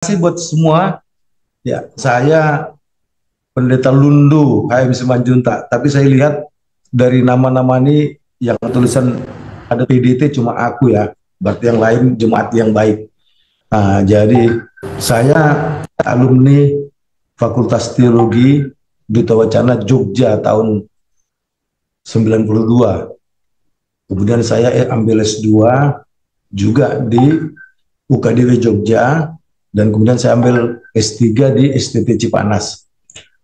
Terima kasih buat semua. Ya, saya Pendeta Lundu HM Simanjuntak. Tapi saya lihat dari nama-nama ini yang tulisan ada PDT cuma aku ya. Berarti yang lain jemaat yang baik. Nah, jadi saya alumni Fakultas Teologi Duta Wacana Jogja tahun 92. Kemudian saya ambil S2 juga di UKDW Jogja, dan kemudian saya ambil S3 di STT Cipanas.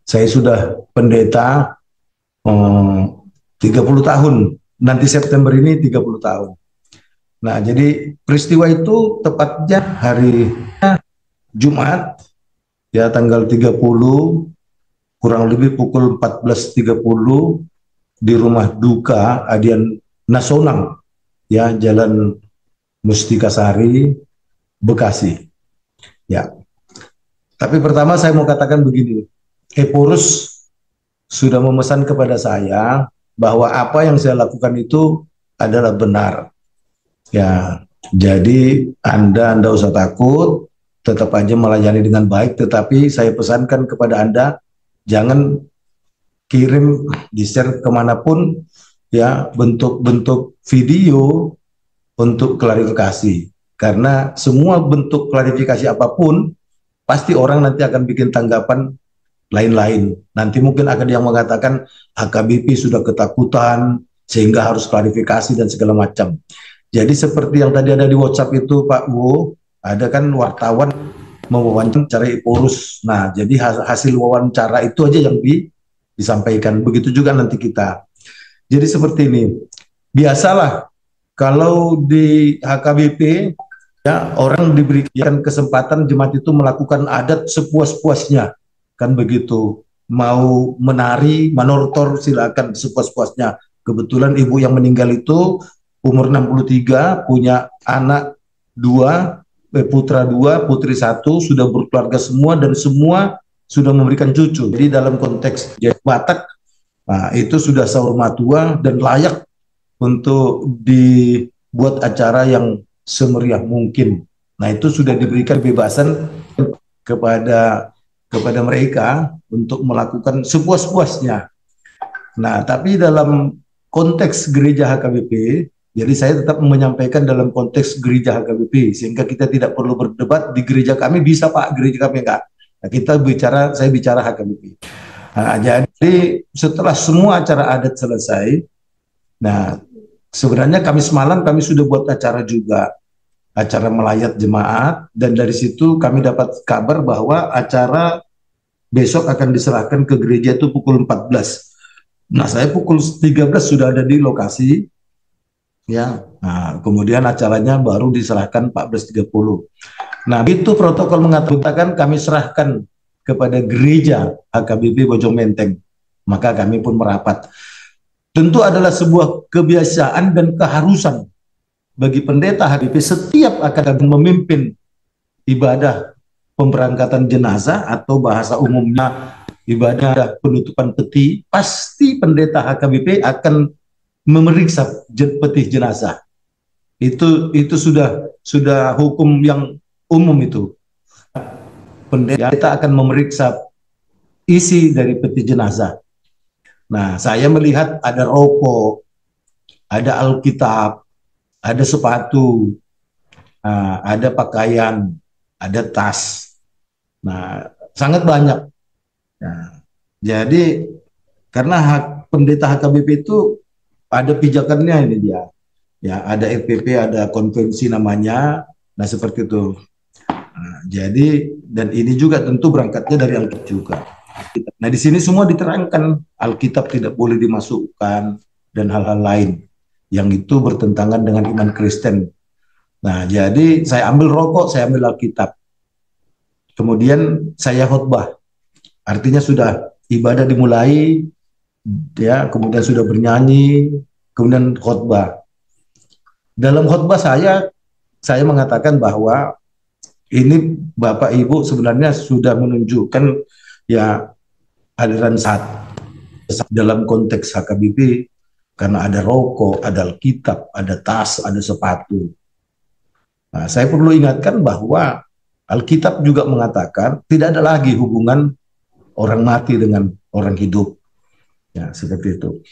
Saya sudah pendeta 30 tahun, nanti September ini 30 tahun. Nah, jadi peristiwa itu tepatnya hari Jumat, ya tanggal 30, kurang lebih pukul 14.30 di rumah duka Adian Nasional, ya Jalan Mustika Sari, Bekasi. Ya, tapi pertama saya mau katakan begini, Eporus sudah memesan kepada saya bahwa apa yang saya lakukan itu adalah benar. Ya, jadi Anda usah takut, tetap aja melayani dengan baik, tetapi saya pesankan kepada Anda, jangan kirim, di-share kemanapun, ya, bentuk-bentuk video untuk klarifikasi. Karena semua bentuk klarifikasi apapun, pasti orang nanti akan bikin tanggapan lain-lain. Nanti mungkin akan yang mengatakan HKBP sudah ketakutan sehingga harus klarifikasi dan segala macam. Jadi seperti yang tadi ada di WhatsApp itu Pak Wo, ada kan wartawan mewawancarai Eporus. Nah, jadi hasil wawancara itu aja yang disampaikan. Begitu juga nanti kita. Jadi seperti ini. Biasalah kalau di HKBP, ya, orang diberikan kesempatan jemaat itu melakukan adat sepuas-puasnya, kan begitu. Mau menari, manortor, silakan sepuas-puasnya. Kebetulan ibu yang meninggal itu umur 63, punya anak 2, putra 2, putri 1, sudah berkeluarga semua dan semua sudah memberikan cucu. Jadi dalam konteks Batak, nah, itu sudah sahur matua dan layak untuk dibuat acara yang semeriah mungkin. Nah, itu sudah diberikan kebebasan kepada mereka untuk melakukan sepuas-puasnya. Nah, tapi dalam konteks gereja HKBP, jadi saya tetap menyampaikan dalam konteks gereja HKBP, sehingga kita tidak perlu berdebat di gereja kami bisa Pak, gereja kami enggak. Nah, saya bicara HKBP. Nah, jadi setelah semua acara adat selesai, nah, sebenarnya Kamis malam kami sudah buat acara juga, acara melayat jemaat, dan dari situ kami dapat kabar bahwa acara besok akan diserahkan ke gereja itu pukul 14. Nah, saya pukul 13 sudah ada di lokasi, ya. Nah, kemudian acaranya baru diserahkan 14.30. Nah, itu protokol mengatakan kami serahkan kepada gereja HKBP Bojong Menteng. Maka kami pun merapat. Tentu adalah sebuah kebiasaan dan keharusan bagi pendeta HKBP setiap akan memimpin ibadah pemberangkatan jenazah atau bahasa umumnya ibadah penutupan peti, pasti pendeta HKBP akan memeriksa peti jenazah. Itu sudah hukum yang umum itu. Pendeta akan memeriksa isi dari peti jenazah. Nah, saya melihat ada rokok, ada Alkitab, ada sepatu, ada pakaian, ada tas. Nah, sangat banyak. Nah, jadi karena pendeta HKBP itu ada pijakannya ini dia. Ya, ada RPP, ada konvensi namanya. Nah, seperti itu. Nah, jadi dan ini juga tentu berangkatnya dari Alkitab juga. Nah, di sini semua diterangkan Alkitab tidak boleh dimasukkan dan hal-hal lain yang itu bertentangan dengan iman Kristen. Nah, jadi saya ambil rokok, saya ambil Alkitab. Kemudian saya khotbah. Artinya sudah ibadah dimulai, ya, kemudian sudah bernyanyi, kemudian khotbah. Dalam khotbah saya mengatakan bahwa ini Bapak Ibu sebenarnya sudah menunjukkan ya aliran saat dalam konteks HKBP, karena ada rokok, ada Alkitab, ada tas, ada sepatu. Nah, saya perlu ingatkan bahwa Alkitab juga mengatakan tidak ada lagi hubungan orang mati dengan orang hidup. Ya, seperti itu.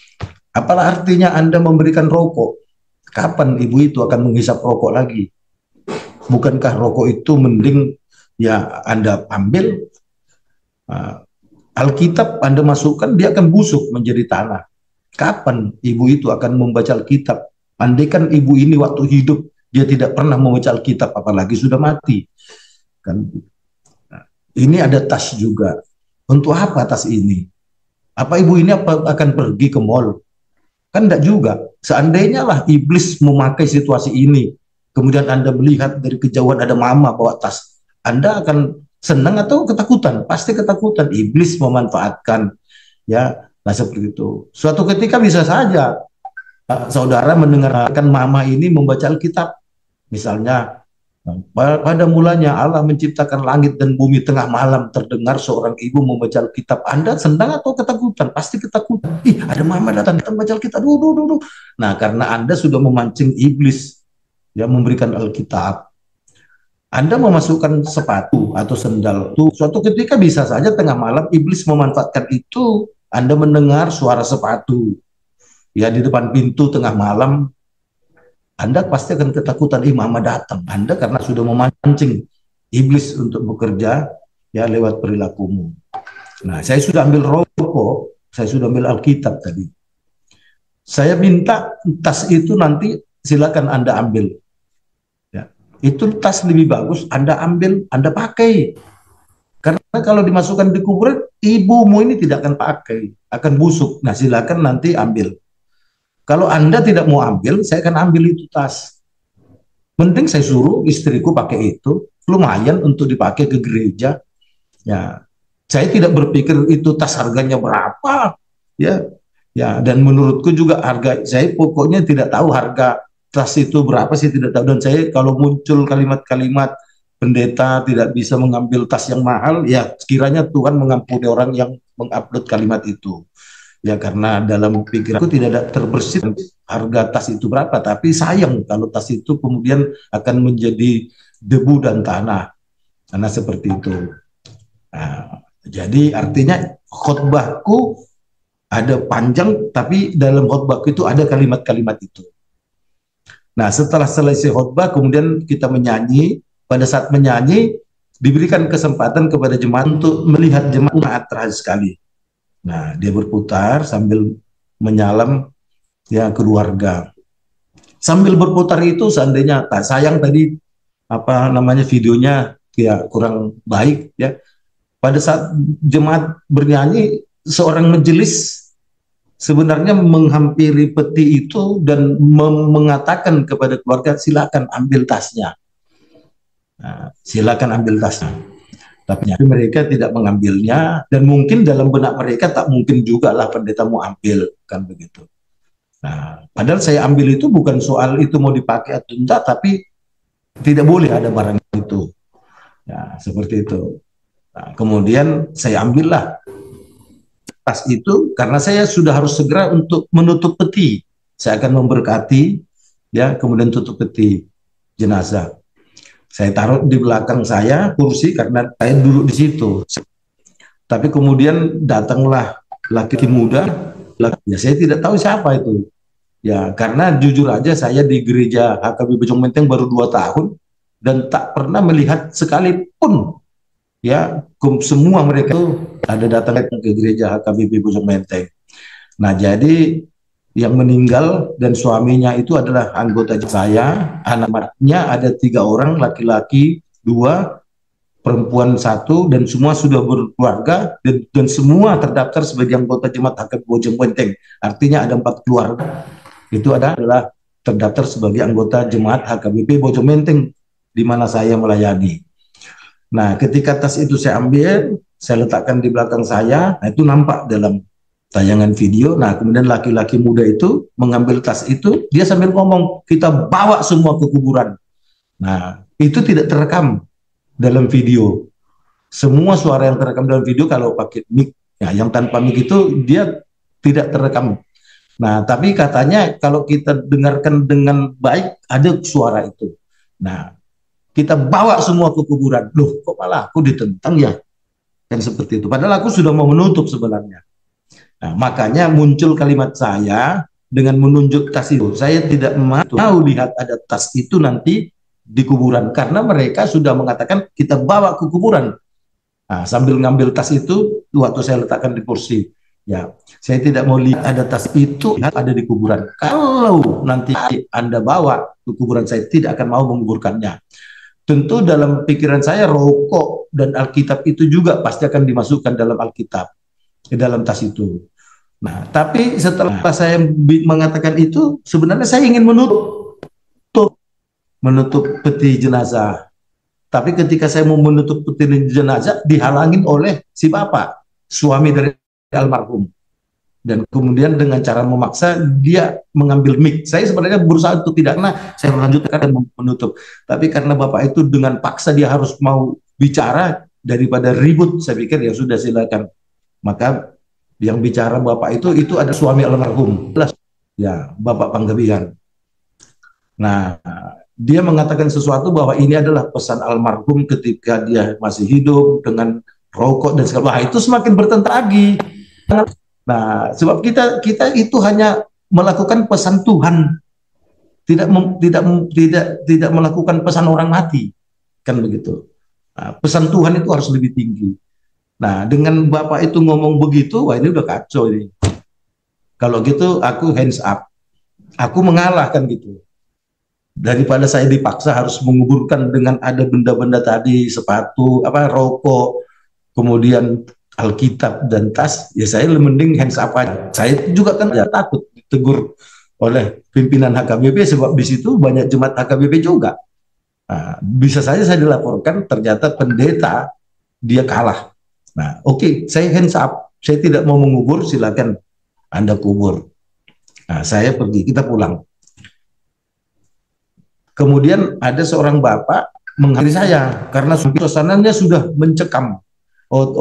Apalah artinya Anda memberikan rokok? Kapan ibu itu akan menghisap rokok lagi? Bukankah rokok itu mending ya Anda ambil, Alkitab Anda masukkan, dia akan busuk menjadi tanah. Kapan ibu itu akan membaca Alkitab? Andaikan ibu ini waktu hidup dia tidak pernah membaca Alkitab, apalagi sudah mati. Kan? Ini ada tas juga. Untuk apa tas ini? Apa ibu ini akan pergi ke mall? Kan enggak juga. Seandainya lah iblis memakai situasi ini, kemudian Anda melihat dari kejauhan ada mama bawa tas, Anda akan senang atau ketakutan? Pasti ketakutan. Iblis memanfaatkan, ya. Nah, seperti itu. Suatu ketika bisa saja saudara mendengarkan mama ini membaca Alkitab. Misalnya, pada mulanya Allah menciptakan langit dan bumi, tengah malam terdengar seorang ibu membaca Alkitab. Anda senang atau ketakutan? Pasti ketakutan. Ih, ada mama datang baca Alkitab. Duh, duh, duh, duh. Nah, karena Anda sudah memancing iblis yang memberikan Alkitab. Anda memasukkan sepatu atau sendal itu, suatu ketika bisa saja tengah malam iblis memanfaatkan itu, Anda mendengar suara sepatu ya di depan pintu tengah malam, Anda pasti akan ketakutan, mama datang. Anda karena sudah memancing iblis untuk bekerja ya lewat perilakumu. Nah, saya sudah ambil rokok, saya sudah ambil Alkitab tadi. Saya minta tas itu nanti silakan Anda ambil. Ya, itu tas lebih bagus, Anda ambil, Anda pakai. Karena kalau dimasukkan di kuburan, ibumu ini tidak akan pakai, akan busuk. Nah, silakan nanti ambil. Kalau Anda tidak mau ambil, saya akan ambil itu tas. Mending saya suruh istriku pakai itu, lumayan untuk dipakai ke gereja. Ya, saya tidak berpikir itu tas harganya berapa, ya, ya. Dan menurutku juga harga, saya pokoknya tidak tahu harga tas itu berapa, saya tidak tahu. Dan saya kalau muncul kalimat-kalimat pendeta tidak bisa mengambil tas yang mahal, ya sekiranya Tuhan mengampuni orang yang mengupload kalimat itu. Ya karena dalam pikiranku tidak ada terbersit harga tas itu berapa, tapi sayang kalau tas itu kemudian akan menjadi debu dan tanah, karena seperti itu. Nah, jadi artinya khotbahku ada panjang, tapi dalam khotbahku itu ada kalimat-kalimat itu. Nah, setelah selesai khotbah kemudian kita menyanyi. Pada saat menyanyi diberikan kesempatan kepada jemaat untuk melihat jemaat terakhir sekali. Nah, dia berputar sambil menyalam ya keluarga. Sambil berputar itu seandainya sayang tadi apa namanya videonya ya kurang baik ya. Pada saat jemaat bernyanyi, seorang majelis sebenarnya menghampiri peti itu dan mengatakan kepada keluarga, silakan ambil tasnya. Nah, silakan ambil tasnya. Tapi mereka tidak mengambilnya, dan mungkin dalam benak mereka tak mungkin juga lah pendeta mau ambil, kan begitu. Nah, padahal saya ambil itu bukan soal itu mau dipakai atau tidak, tapi tidak boleh ada barang itu. Ya, seperti itu. Nah, kemudian saya ambillah tas itu karena saya sudah harus segera untuk menutup peti. Saya akan memberkati, ya, kemudian tutup peti jenazah. Saya taruh di belakang saya kursi karena saya duduk di situ. Tapi kemudian datanglah laki muda, ya saya tidak tahu siapa itu. Ya karena jujur aja saya di gereja HKB Bojong Menteng baru 2 tahun dan tak pernah melihat sekalipun ya semua mereka itu ada datang ke gereja HKBP Bojong Menteng. Nah jadi yang meninggal dan suaminya itu adalah anggota saya, anak-anaknya ada 3 orang, laki-laki 2, perempuan 1, dan semua sudah berkeluarga dan semua terdaftar sebagai anggota jemaat HKBP Bojong Menteng. Artinya ada 4 keluarga. Itu adalah terdaftar sebagai anggota jemaat HKBP Bojong Menteng di mana saya melayani. Nah, ketika tas itu saya ambil, saya letakkan di belakang saya, nah itu nampak dalam tayangan video. Nah, kemudian laki-laki muda itu mengambil tas itu, dia sambil ngomong, kita bawa semua ke kuburan. Nah, itu tidak terekam dalam video. Semua suara yang terekam dalam video kalau pakai mic, ya, yang tanpa mic itu dia tidak terekam. Nah, tapi katanya kalau kita dengarkan dengan baik, ada suara itu. Nah, kita bawa semua ke kuburan. Loh, kok malah aku ditentang ya? Kan seperti itu. Padahal aku sudah mau menutup sebenarnya. Nah, makanya muncul kalimat saya dengan menunjuk tas itu. Saya tidak mau lihat ada tas itu nanti di kuburan karena mereka sudah mengatakan kita bawa ke kuburan. Nah, sambil ngambil tas itu waktu saya letakkan di kursi. Ya, saya tidak mau lihat ada tas itu ada di kuburan. Kalau nanti Anda bawa ke kuburan, saya tidak akan mau menguburkannya. Tentu dalam pikiran saya rokok dan Alkitab itu juga pasti akan dimasukkan dalam Alkitab, di dalam tas itu. Nah, tapi setelah saya mengatakan itu, sebenarnya saya ingin menutup peti jenazah. Tapi ketika saya mau menutup peti jenazah, dihalangin oleh si bapak, suami dari almarhum. Dan kemudian dengan cara memaksa, dia mengambil mic. Saya sebenarnya berusaha untuk tidak, karena saya melanjutkan dan menutup. Tapi karena bapak itu dengan paksa dia harus mau bicara, daripada ribut, saya pikir ya sudah silakan. Maka yang bicara bapak itu ada suami almarhum, ya Bapak Panggabean. Nah, dia mengatakan sesuatu bahwa ini adalah pesan almarhum ketika dia masih hidup dengan rokok dan segala. Wah, itu semakin bertentang lagi. Nah, sebab kita itu hanya melakukan pesan Tuhan, tidak melakukan pesan orang mati, kan begitu. Nah, pesan Tuhan itu harus lebih tinggi. Nah, dengan bapak itu ngomong begitu, wah ini udah kacau ini. Kalau gitu aku hands up, aku mengalah kan gitu. Daripada saya dipaksa harus menguburkan dengan ada benda-benda tadi, sepatu, apa, rokok, kemudian Alkitab dan tas, ya saya mending hands up aja. Saya juga kan ya takut ditegur oleh pimpinan HKBP, sebab di situ banyak jemaat HKBP juga. Nah, bisa saja saya dilaporkan ternyata pendeta dia kalah. Nah, oke, saya hands up, saya tidak mau mengubur, silakan Anda kubur. Nah, saya pergi, kita pulang. Kemudian ada seorang bapak menghadiri saya karena suasananya sudah mencekam.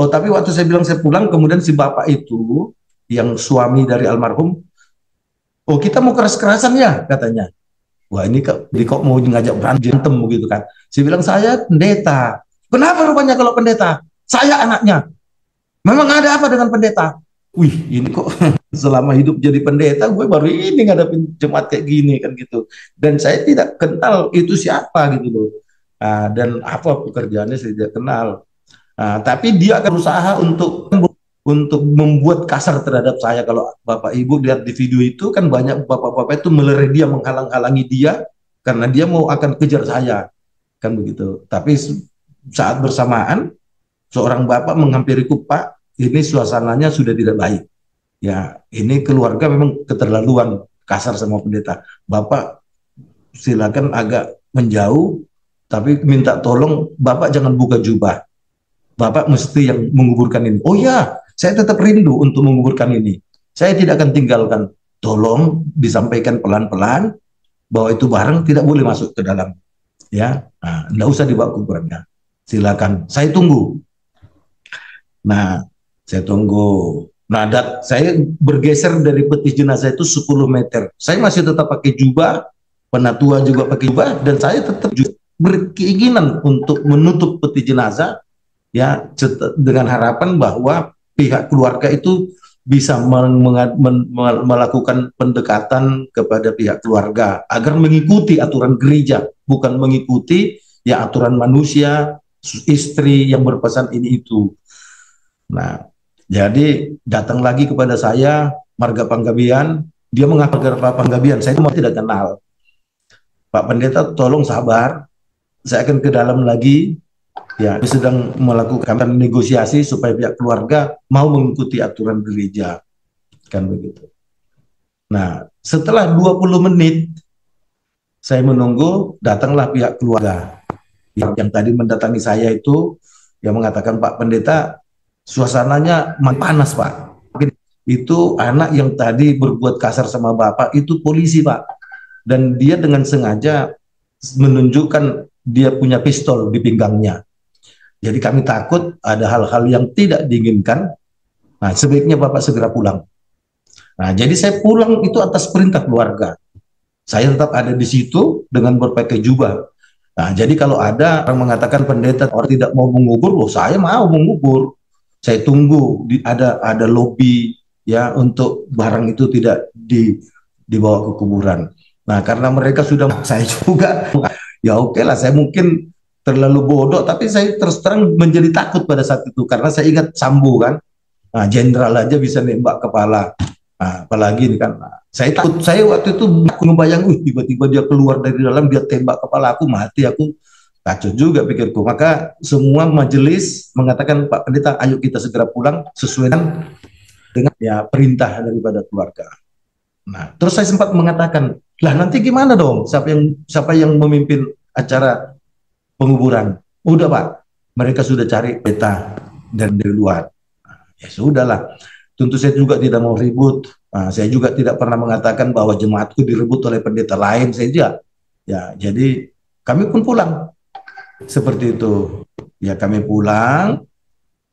Tapi waktu saya bilang saya pulang, kemudian si bapak itu yang suami dari almarhum, oh kita mau keras-kerasan ya katanya. Wah ini kok mau ngajak berantem begitu kan. Saya bilang saya pendeta. Kenapa rupanya kalau pendeta? Saya anaknya. Memang ada apa dengan pendeta? Wih ini kok selama hidup jadi pendeta gue baru ini ngadepin jemaat kayak gini kan gitu. Dan saya tidak kenal itu siapa gitu loh. Dan apa pekerjaannya saya tidak kenal. Tapi dia akan berusaha untuk membuat kasar terhadap saya. Kalau Bapak Ibu lihat di video itu kan banyak bapak-bapak itu melerai dia, menghalang-halangi dia karena dia mau akan kejar saya kan begitu. Tapi saat bersamaan seorang bapak menghampiriku, Pak, ini suasananya sudah tidak baik. Ya, ini keluarga memang keterlaluan kasar sama pendeta. Bapak silakan agak menjauh, tapi minta tolong Bapak jangan buka jubah. Bapak mesti yang menguburkan ini. Oh ya, saya tetap rindu untuk menguburkan ini. Saya tidak akan tinggalkan. Tolong disampaikan pelan-pelan bahwa itu barang tidak boleh masuk ke dalam. Ya, enggak usah dibawa kuburannya. Silakan. Saya tunggu. Nah, saya tunggu. Nah, saya bergeser dari peti jenazah itu 10 meter. Saya masih tetap pakai jubah, penatua juga pakai jubah, dan saya tetap berkeinginan untuk menutup peti jenazah, ya, dengan harapan bahwa pihak keluarga itu bisa melakukan pendekatan kepada pihak keluarga agar mengikuti aturan gereja, bukan mengikuti ya aturan manusia, istri yang berpesan ini itu. Nah, jadi datang lagi kepada saya Marga Panggabean, dia mengaku Pak Panggabean, saya itu tidak kenal. Pak Pendeta tolong sabar, saya akan ke dalam lagi, ya sedang melakukan negosiasi supaya pihak keluarga mau mengikuti aturan gereja, kan begitu. Nah, setelah 20 menit saya menunggu, datanglah pihak keluarga yang tadi mendatangi saya itu, yang mengatakan, Pak Pendeta, suasananya panas Pak. Itu anak yang tadi berbuat kasar sama Bapak itu polisi Pak, dan dia dengan sengaja menunjukkan dia punya pistol di pinggangnya. Jadi kami takut ada hal-hal yang tidak diinginkan. Nah, sebaiknya Bapak segera pulang. Nah, jadi saya pulang itu atas perintah keluarga. Saya tetap ada di situ dengan berpakai jubah. Nah, jadi kalau ada orang mengatakan pendeta orang tidak mau mengubur, oh saya mau mengubur. Saya tunggu ada lobby ya untuk barang itu tidak dibawa ke kuburan. Nah, karena mereka sudah saya juga ya oke lah, saya mungkin terlalu bodoh, tapi saya terus terang menjadi takut pada saat itu karena saya ingat Sambo kan. Nah, jenderal aja bisa nembak kepala. Nah, apalagi ini kan. Nah, saya takut, saya waktu itu aku ngebayang, tiba-tiba dia keluar dari dalam, dia tembak kepala aku, mati aku. Kacau juga pikirku. Maka semua majelis mengatakan, Pak Pendeta, ayo kita segera pulang sesuai dengan ya perintah daripada keluarga. Nah, terus saya sempat mengatakan, lah nanti gimana dong? Siapa yang memimpin acara penguburan? Udah Pak, mereka sudah cari peta dari luar. Ya sudahlah. Tentu saya juga tidak mau ribut. Nah, saya juga tidak pernah mengatakan bahwa jemaatku direbut oleh pendeta lain saja. Ya, jadi kami pun pulang. Seperti itu. Ya, kami pulang.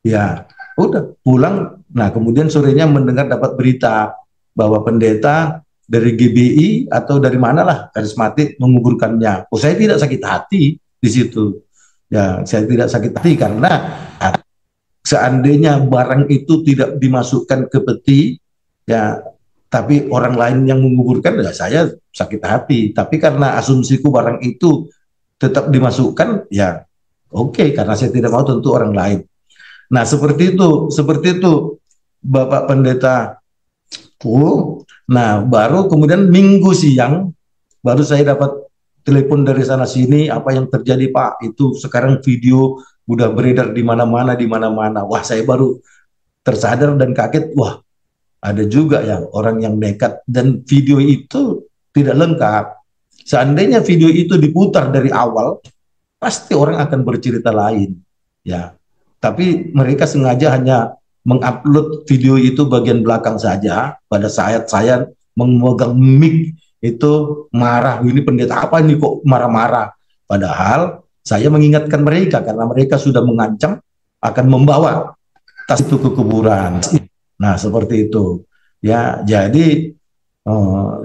Ya, udah pulang. Nah, kemudian sorenya mendengar dapat berita bahwa pendeta dari GBI atau dari manalah karismatik menguburkannya. Oh, saya tidak sakit hati di situ. Ya, saya tidak sakit hati karena seandainya barang itu tidak dimasukkan ke peti, ya, tapi orang lain yang menguburkan, ya saya sakit hati. Tapi karena asumsiku barang itu tetap dimasukkan, ya oke, karena saya tidak mau tentu orang lain. Nah, seperti itu, Bapak Pendeta. Nah, baru kemudian minggu siang, baru saya dapat telepon dari sana sini, apa yang terjadi Pak, itu sekarang video udah beredar di mana-mana, di mana-mana. Wah, saya baru tersadar dan kaget, wah ada juga ya orang yang nekat, dan video itu tidak lengkap. Seandainya video itu diputar dari awal, pasti orang akan bercerita lain. Ya, tapi mereka sengaja hanya mengupload video itu bagian belakang saja. Pada saat saya memegang mic itu marah, ini pendeta apa ini kok marah-marah. Padahal saya mengingatkan mereka karena mereka sudah mengancam akan membawa tas itu ke kuburan. Nah, seperti itu. Ya, jadi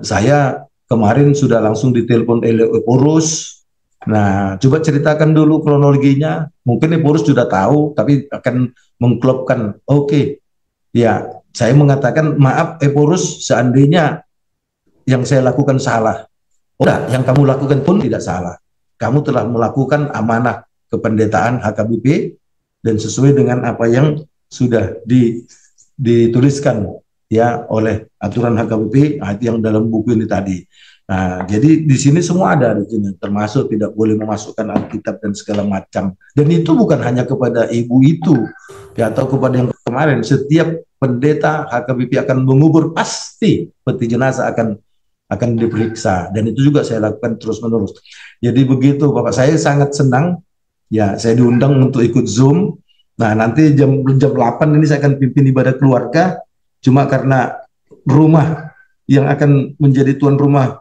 saya kemarin sudah langsung ditelepon oleh Eporus. Nah, coba ceritakan dulu kronologinya. Mungkin Eporus sudah tahu, tapi akan mengklopkan. Oke, ya, saya mengatakan maaf Eporus, seandainya yang saya lakukan salah. Udah, yang kamu lakukan pun tidak salah. Kamu telah melakukan amanah kependetaan HKBP dan sesuai dengan apa yang sudah dituliskan ya oleh aturan HKBP yang dalam buku ini tadi. Nah, jadi di sini semua ada di sini, termasuk tidak boleh memasukkan Alkitab dan segala macam. Dan itu bukan hanya kepada ibu itu ya atau kepada yang kemarin. Setiap pendeta HKBP akan mengubur, pasti peti jenazah akan diperiksa, dan itu juga saya lakukan terus-menerus. Jadi begitu Bapak, saya sangat senang ya saya diundang untuk ikut Zoom. Nah, nanti jam 8 ini saya akan pimpin ibadah keluarga, cuma karena rumah yang akan menjadi tuan rumah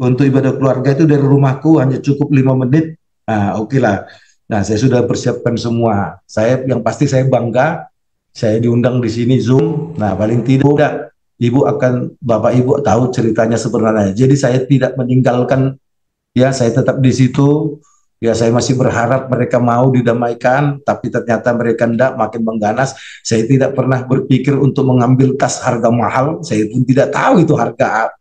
untuk ibadah keluarga itu dari rumahku hanya cukup 5 menit. Nah, oke lah. Nah, saya sudah persiapkan semua. Saya yang pasti saya bangga saya diundang di sini Zoom. Nah, paling tidak Bapak Ibu tahu ceritanya sebenarnya. Jadi saya tidak meninggalkan, ya saya tetap di situ. Ya saya masih berharap mereka mau didamaikan, tapi ternyata mereka tidak, makin mengganas. Saya tidak pernah berpikir untuk mengambil tas harga mahal. Saya pun tidak tahu itu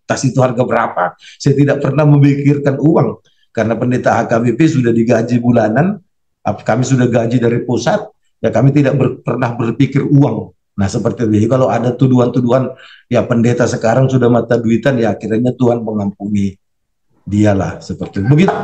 tas itu harga berapa. Saya tidak pernah memikirkan uang karena pendeta HKBP sudah digaji bulanan. Kami sudah gaji dari pusat. Ya kami tidak pernah berpikir uang. Nah seperti itu. Jadi kalau ada tuduhan-tuduhan, ya pendeta sekarang sudah mata duitan, ya akhirnya Tuhan mengampuni dialah, seperti itu. Begitu.